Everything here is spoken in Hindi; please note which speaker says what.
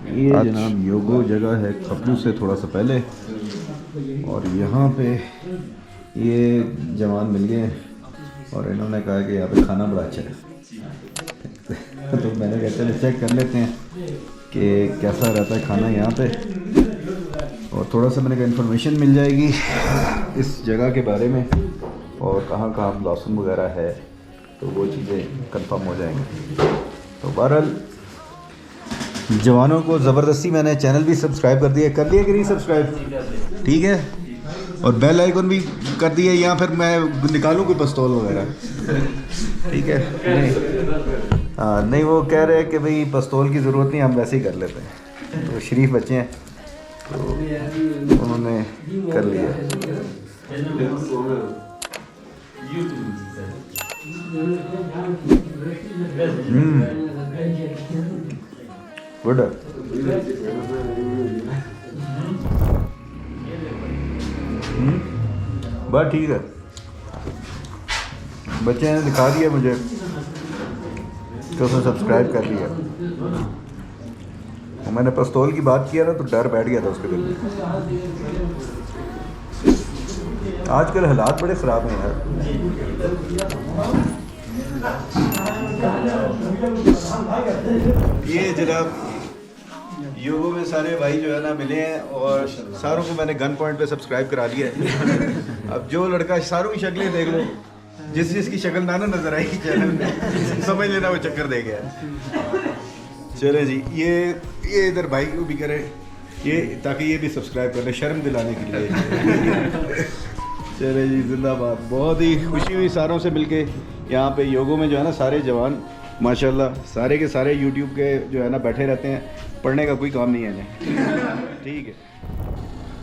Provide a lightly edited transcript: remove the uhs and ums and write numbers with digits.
Speaker 1: ये जनाब योगो जगह है खपलू से थोड़ा सा पहले, और यहाँ पे ये जवान मिल गए हैं और इन्होंने कहा कि यहाँ पे खाना बड़ा अच्छा है। तो मैंने कहा चलो चेक कर लेते हैं कि कैसा रहता है खाना यहाँ पे, और थोड़ा सा मैंने कहा इन्फॉर्मेशन मिल जाएगी इस जगह के बारे में और कहाँ कहाँ ब्लॉसम वगैरह है, तो वो चीज़ें कंफर्म हो जाएंगी। तो बहरहाल जवानों को ज़बरदस्ती मैंने चैनल भी सब्सक्राइब कर दिया कि नहीं सब्सक्राइब, ठीक है, और बेल आइकन भी कर दिया, या फिर मैं निकालूं कोई पिस्तौल वगैरह, ठीक है। नहीं हाँ नहीं, वो कह रहे हैं कि भाई पिस्तौल की ज़रूरत नहीं, हम वैसे ही कर लेते हैं। तो शरीफ बच्चे हैं तो उन्होंने कर लिया। गुड, बस ठीक है। बच्चे ने दिखा दिया मुझे तो उसने सब्सक्राइब कर लिया। और मैंने पिस्तौल की बात किया ना तो डर बैठ गया था उसके दिल में। आजकल हालात बड़े ख़राब हैं यार। ये जनाब योगो में सारे भाई जो है ना मिले हैं और सारों को मैंने गन पॉइंट पे सब्सक्राइब करा लिया है। अब जो लड़का, सारों की शक्लें देख लो, जिसकी शक्ल ना नजर आई चैनल में समझ लेना वो चक्कर दे गया। चले जी, ये इधर भाई को भी करे ये, ताकि ये भी सब्सक्राइब कर ले शर्म दिलाने के लिए। चले जी, जिंदाबाद। बहुत ही खुशी हुई सारों से मिलके। यहाँ पे योगो में जो है ना सारे जवान माशाल्लाह सारे के सारे यूट्यूब के जो है ना बैठे रहते हैं, पढ़ने का कोई काम नहीं है इन्हें, ठीक है।